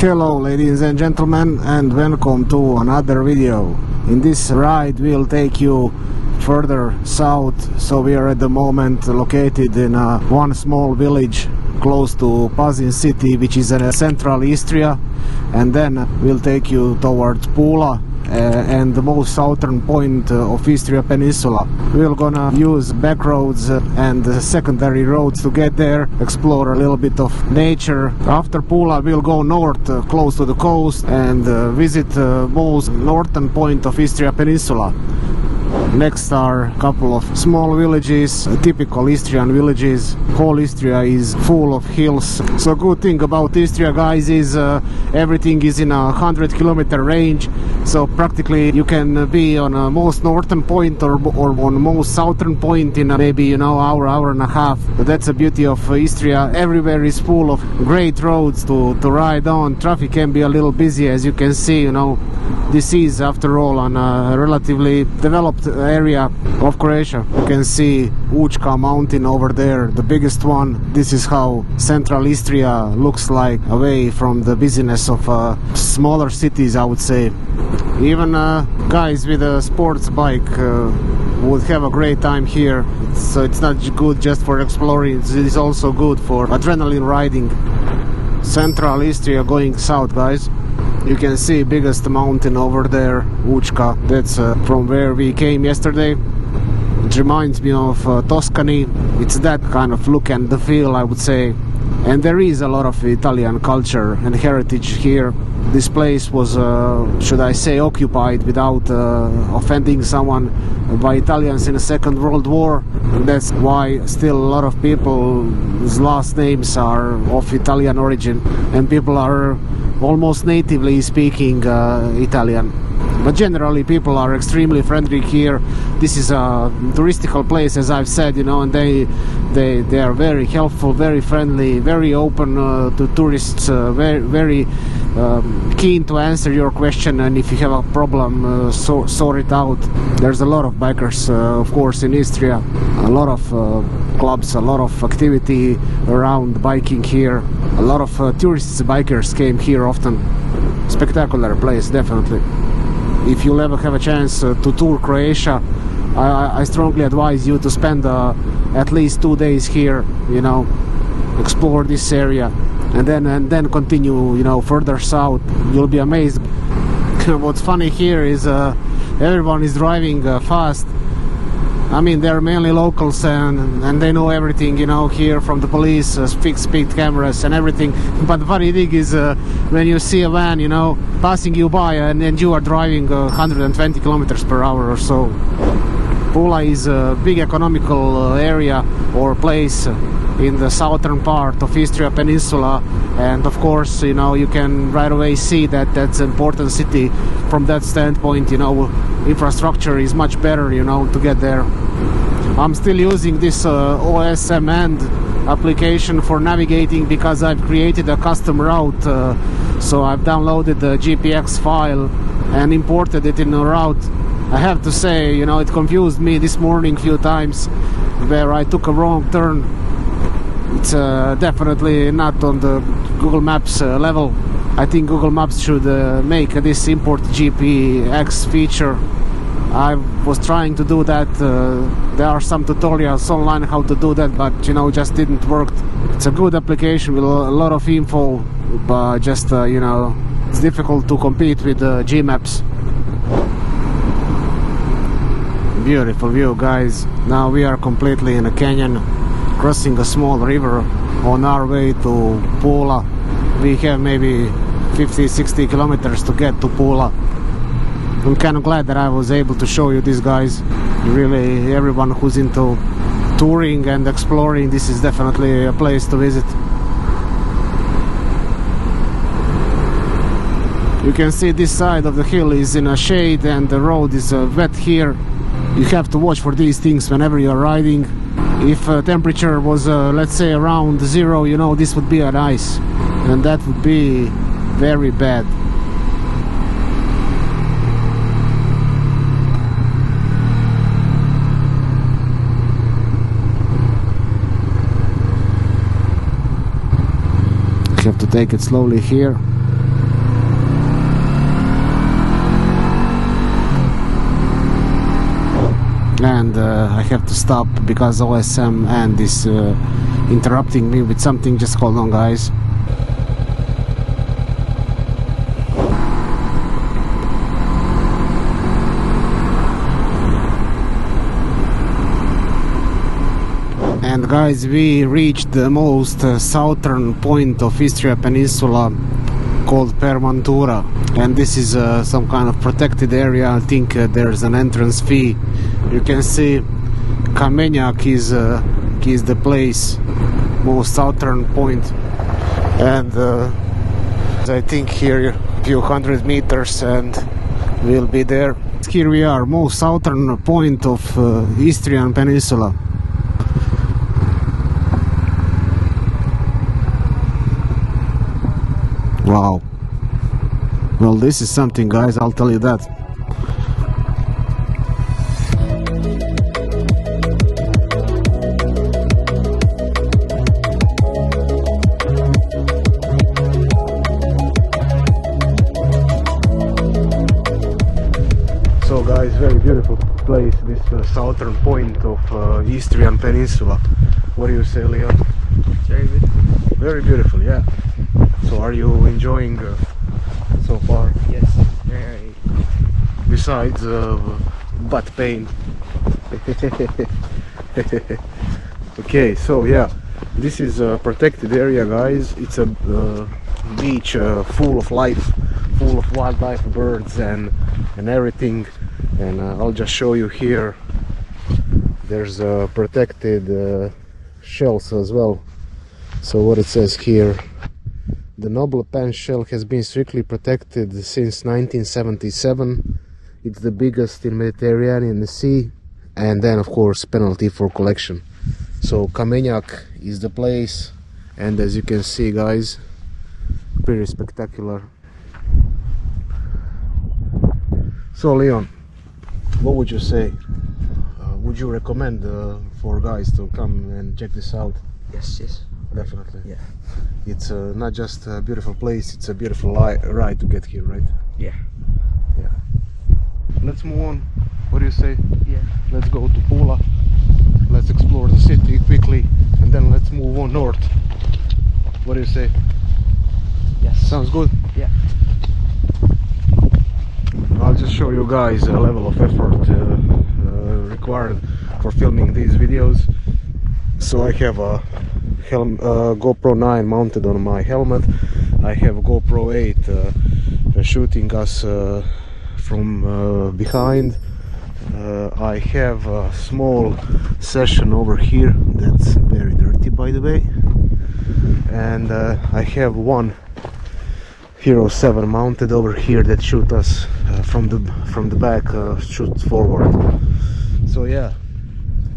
Hello ladies and gentlemen, and welcome to another video. In this ride we'll take you further south, so we are at the moment located in one small village close to Pazin city, which is in central Istria, and then we'll take you towards Pula and the most southern point of Istria peninsula. We're gonna use back roads and secondary roads to get there, explore a little bit of nature. After Pula we'll go north close to the coast and visit most northern point of Istria peninsula. Next are a couple of small villages, typical Istrian villages. Whole Istria is full of hills. So good thing about Istria, guys, is everything is in a 100-kilometer range. So practically you can be on a most northern point or on most southern point in maybe hour and a half. But that's the beauty of Istria. Everywhere is full of great roads to ride on. Traffic can be a little busy, as you can see. This is after all on a relatively developed area of Croatia. You can see Učka mountain over there, the biggest one. This is how central Istria looks like, away from the busyness of smaller cities, I would say. Even guys with a sports bike would have a great time here. So it's not good just for exploring, it's also good for adrenaline riding. Central Istria going south, guys. You can see biggest mountain over there, Učka. That's from where we came yesterday. It reminds me of Tuscany. It's that kind of look and the feel, I would say. And there is a lot of Italian culture and heritage here. This place was, should I say, occupied without offending someone by Italians in the Second World War. And that's why still a lot of people's last names are of Italian origin, and people are almost natively speaking Italian. But generally people are extremely friendly here. This is a touristical place, as I've said, and they are very helpful, very friendly, very open to tourists, very keen to answer your question, and if you have a problem, sort it out. There's a lot of bikers, of course, in Istria. A lot of clubs, a lot of activity around biking here. A lot of tourists, bikers came here often. Spectacular place, definitely. If you'll ever have a chance to tour Croatia, I strongly advise you to spend at least 2 days here, explore this area, and then continue, further south. You'll be amazed. What's funny here is everyone is driving fast. I mean, they're mainly locals and they know everything, here from the police, fixed speed cameras and everything. But the funny thing is when you see a van, passing you by and you are driving 120 kilometers per hour or so. Pula is a big economical area or place in the southern part of Istria peninsula, and of course, you can right away see that that's an important city from that standpoint. Infrastructure is much better, to get there. I'm still using this OSM End application for navigating because I've created a custom route, so I've downloaded the GPX file and imported it in a route. I have to say, it confused me this morning a few times where I took a wrong turn. It's definitely not on the Google Maps level. I think Google Maps should make this import GPX feature. I was trying to do that. There are some tutorials online how to do that, but just didn't work. It's a good application with a lot of info, but just it's difficult to compete with Gmaps. Beautiful view, guys. Now we are completely in a canyon, crossing a small river on our way to Pula. We have maybe 50-60 kilometers to get to Pula. I'm kind of glad that I was able to show you this, guys. Really, everyone who's into touring and exploring, this is definitely a place to visit. You can see this side of the hill is in a shade and the road is wet here. You have to watch for these things whenever you're riding. If temperature was let's say around 0, this would be an ice, and that would be very bad. You have to take it slowly here. and I have to stop because OSM and is interrupting me with something. Just hold on, guys. And guys, we reached the most southern point of Istria Peninsula, called Premantura, and this is some kind of protected area. I think there's an entrance fee. You can see Kamenjak is the place, most southern point, and I think here a few hundred meters and we'll be there. Here we are, most southern point of Istrian Peninsula. Wow. Well, this is something, guys, I'll tell you that. So guys, very beautiful place, this southern point of Istrian Peninsula. What do you say, Leon? Very beautiful. Very beautiful, yeah. So are you enjoying so far? Yes, very. Besides butt pain. Okay, so yeah, this is a protected area, guys. It's a beach full of life, full of wildlife, birds and everything. And I'll just show you here. There's protected shells as well. So what it says here: the noble pen shell has been strictly protected since 1977. It's the biggest in Mediterranean Sea, and then of course penalty for collection. So Kamenjak is the place, and as you can see, guys, pretty spectacular. So Leon, what would you say? Would you recommend for guys to come and check this out? Yes, yes. Definitely. Yeah. It's not just a beautiful place, it's a beautiful ride to get here, right? Yeah. Yeah. Let's move on. What do you say? Yeah. Let's go to Pula. Let's explore the city quickly, and then let's move on north. What do you say? Yes. Sounds good? Yeah. I'll just show you guys a level of effort required for filming these videos. So I have a GoPro 9 mounted on my helmet. I have a GoPro 8 shooting us from behind. I have a small session over here that's very dirty, by the way, and I have one Hero 7 mounted over here that shoots us from the back, shoots forward. So yeah,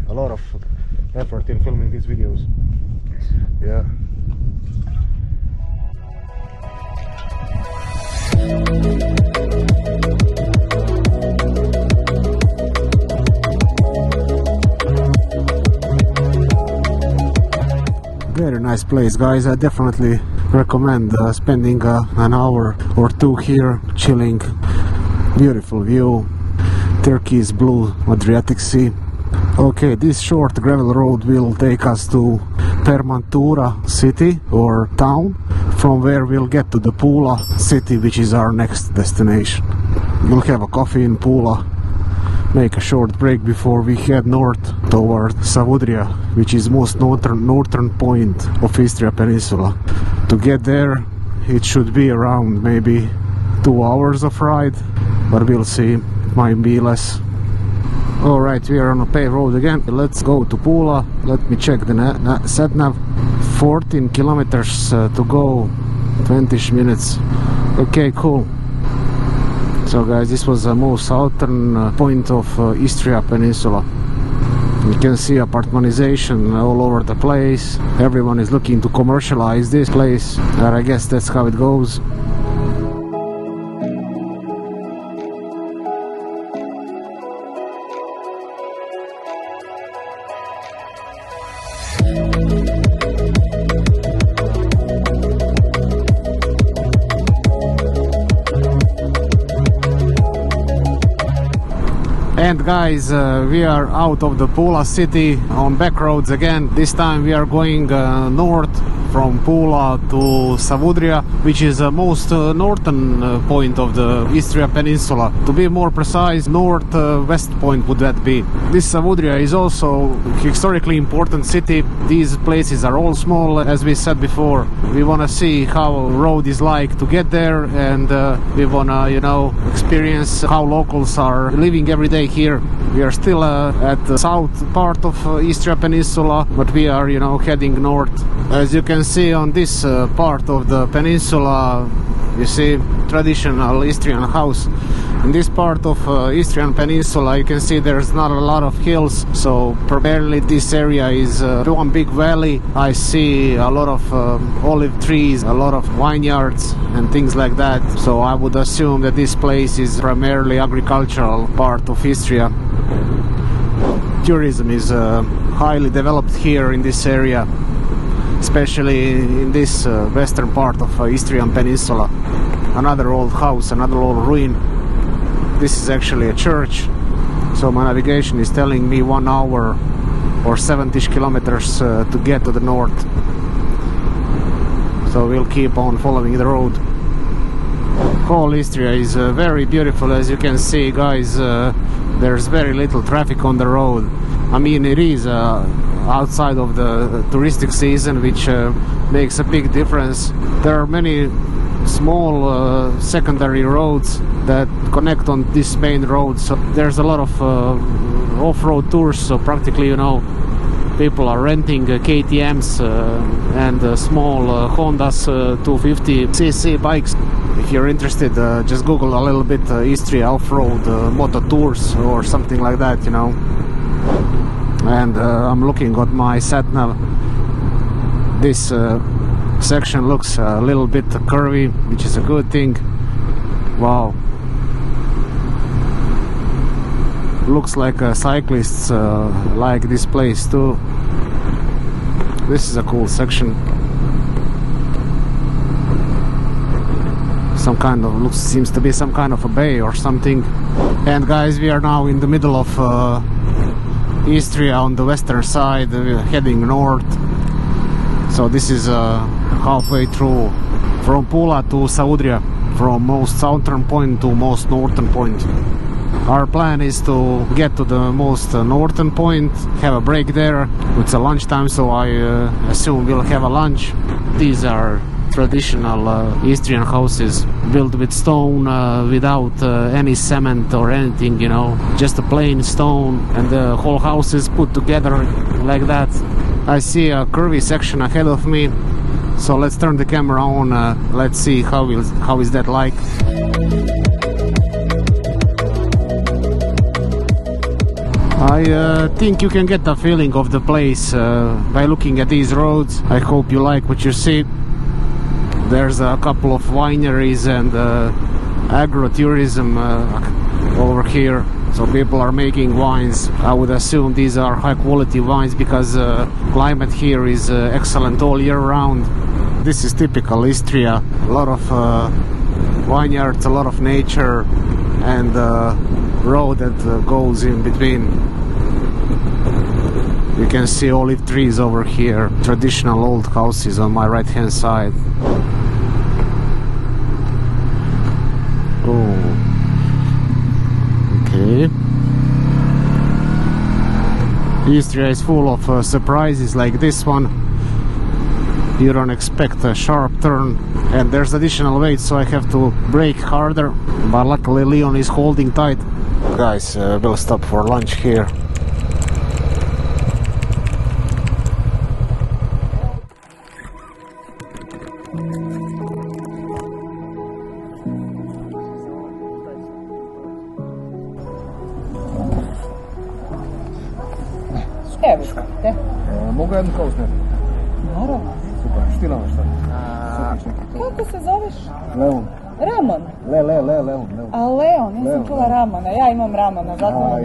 a lot of effort in filming these videos. Yeah. Very nice place, guys. I definitely recommend spending an hour or two here chilling. Beautiful view, turquoise blue Adriatic Sea. Okay, this short gravel road will take us to Premantura city or town, from where we'll get to the Pula city, which is our next destination. We'll have a coffee in Pula, make a short break before we head north toward Savudrija, which is most northern point of Istria Peninsula. To get there, it should be around maybe 2 hours of ride, but we'll see, it might be less. Alright, we are on a paved road again. Let's go to Pula. Let me check the sat-nav. 14 kilometers to go, 20 minutes. Okay, cool. So guys, this was the most southern point of Istria Peninsula. You can see apartmentization all over the place. Everyone is looking to commercialize this place, and I guess that's how it goes. And guys, we are out of the Pula city on back roads again. This time we are going north from Pula to Savudrija, which is the most northern point of the Istria peninsula. To be more precise, northwest point would that be. This Savudrija is also historically important city. These places are all small, as we said before. We want to see how road is like to get there, and we want to, you know, experience how locals are living every day here. We are still at the south part of Istria peninsula, but we are, you know, heading north. As you can see on this part of the peninsula, you see traditional Istrian house. In this part of Istrian peninsula, you can see there's not a lot of hills, so primarily this area is one big valley. I see a lot of olive trees, a lot of vineyards and things like that, so I would assume that this place is primarily agricultural part of Istria. Tourism is highly developed here in this area, especially in this western part of Istrian peninsula. Another old house, another old ruin. This is actually a church, so my navigation is telling me 1 hour or 70 kilometers to get to the north. So we'll keep on following the road. Whole Istria is very beautiful, as you can see, guys. There's very little traffic on the road. I mean, it is outside of the touristic season, which makes a big difference. There are many small secondary roads that connect on this main road, so there's a lot of off-road tours, so practically, you know, people are renting KTMs and small Hondas 250cc bikes. If you're interested, just Google a little bit Istria off-road moto tours or something like that, you know. And I'm looking at my sat-nav. This section looks a little bit curvy, which is a good thing. Wow. Looks like cyclists like this place too. This is a cool section. Some kind of seems to be some kind of a bay or something. And guys, we are now in the middle of Istria on the western side, heading north. So this is halfway through from Pula to Savudrija, from most southern point to most northern point. Our plan is to get to the most northern point, have a break there. It's a lunchtime, so I assume we'll have a lunch. These are traditional Istrian houses built with stone, without any cement or anything, you know, just a plain stone, and the whole house is put together like that. I see a curvy section ahead of me, so let's turn the camera on. Let's see how is that like. I think you can get a feeling of the place by looking at these roads. I hope you like what you see. There's a couple of wineries and agro-tourism over here. So people are making wines. I would assume these are high quality wines because climate here is excellent all year round. This is typical Istria. A lot of vineyards, a lot of nature, and road that goes in between. You can see olive trees over here. Traditional old houses on my right hand side. Oh. Okay. Istria is full of surprises like this one. You don't expect a sharp turn, and there's additional weight, so I have to brake harder, but luckily Leon is holding tight. Guys, we'll stop for lunch here. Evo, te. Mogu jednu kavu sneti? Naravno. Super, štilamo šta? Kako se zoveš? Leon. Ramon. Leon. A Leon, ja sam čula Ramona. Ja imam Ramona, zato...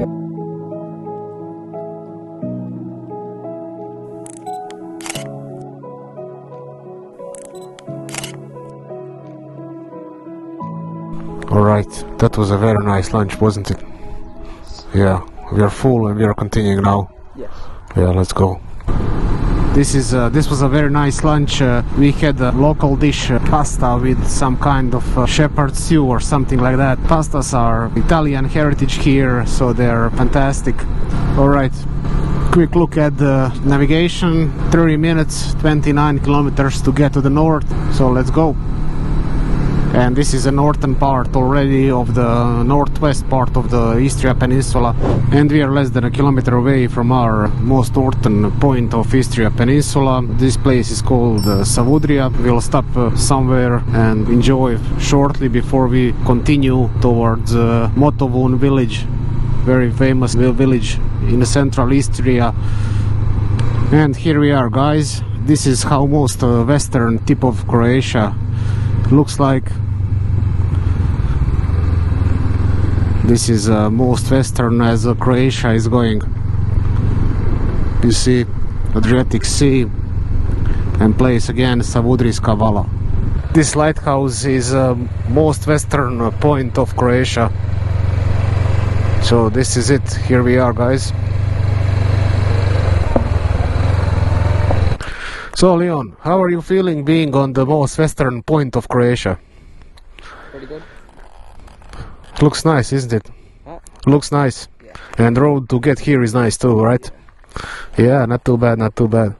Alright, that was a very nice lunch, wasn't it? Yeah, we are full and we are continuing now. Yes. Yeah, let's go. This was a very nice lunch. We had a local dish, pasta with some kind of shepherd's stew or something like that. Pastas are Italian heritage here, so they're fantastic. Alright, quick look at the navigation. 30 minutes, 29 kilometers to get to the north, so let's go. And this is the northern part already of the northwest part of the Istria peninsula, and we are less than a kilometer away from our most northern point of Istria peninsula. This place is called Savudrija. We'll stop somewhere and enjoy shortly before we continue towards Motovun village, very famous village in the central Istria. And here we are, guys. This is how most western tip of Croatia looks like. This is most western as Croatia is going. You see Adriatic Sea and place again Savudrijska Vala. This lighthouse is most western point of Croatia. So this is it. Here we are, guys. So Leon, how are you feeling being on the most western point of Croatia? Pretty good. Looks nice, isn't it? Huh? Looks nice. Yeah. And the road to get here is nice too, right? Yeah, not too bad, not too bad.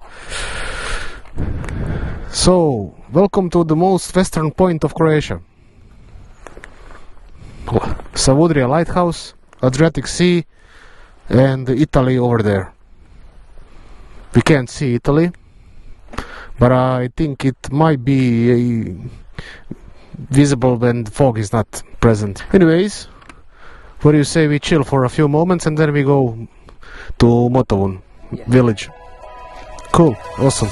So, welcome to the most western point of Croatia. Savudrija Lighthouse, Adriatic Sea, and Italy over there. We can't see Italy, but I think it might be visible when the fog is not present. Anyways, what do you say we chill for a few moments and then we go to Motovun village? Cool, awesome.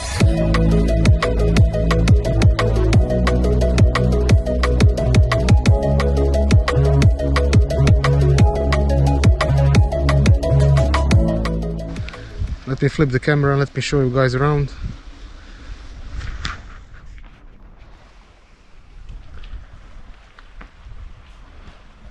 Let me flip the camera and let me show you guys around.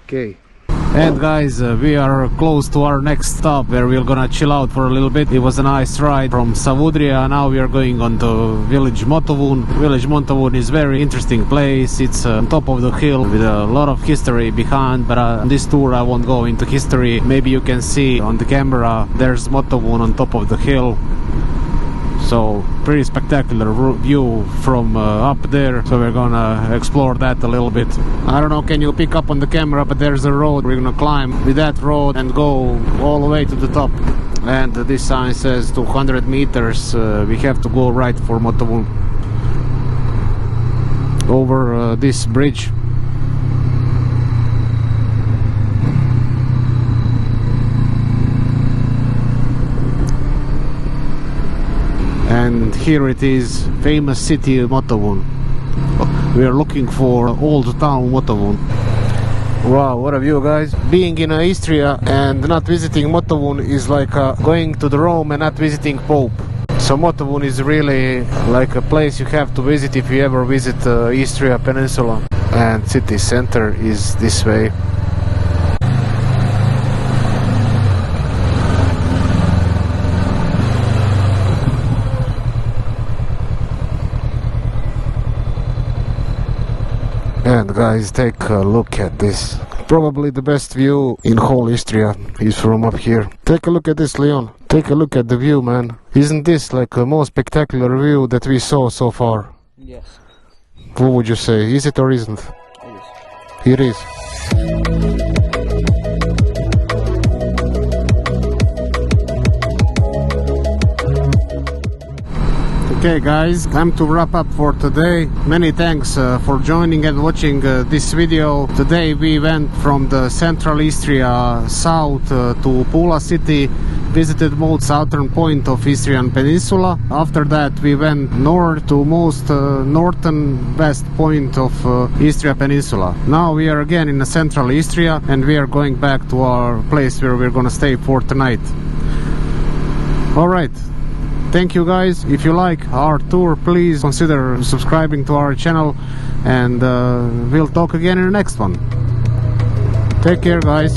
Okay. And guys, we are close to our next stop where we're gonna chill out for a little bit. It was a nice ride from Savudrija. Now we are going on to village Montovun. Village Montovun is very interesting place. It's on top of the hill with a lot of history behind, but on this tour I won't go into history. Maybe you can see on the camera there's Motovun on top of the hill. So pretty spectacular view from up there, so we're gonna explore that a little bit. I don't know, can you pick up on the camera, but there's a road. We're gonna climb with that road and go all the way to the top. And this sign says 200 meters, we have to go right for Motovun over this bridge. And here it is, famous city Motovun. We are looking for old town Motovun. Wow, what a view, guys. Being in Istria and not visiting Motovun is like going to the Rome and not visiting Pope. So Motovun is really like a place you have to visit if you ever visit Istria Peninsula. And city center is this way. And guys, take a look at this. Probably the best view in whole Istria is from up here. Take a look at this, Leon. Take a look at the view, man. Isn't this like the most spectacular view that we saw so far? Yes. What would you say? Is it or isn't? It is. It is. Okay guys, time to wrap up for today. Many thanks for joining and watching this video. Today we went from the central Istria south to Pula city, visited most southern point of Istrian peninsula. After that we went north to most northern west point of Istria peninsula. Now we are again in the central Istria and we are going back to our place where we're gonna stay for tonight. Alright. Thank you guys. If you like our tour, please consider subscribing to our channel and we'll talk again in the next one. Take care guys.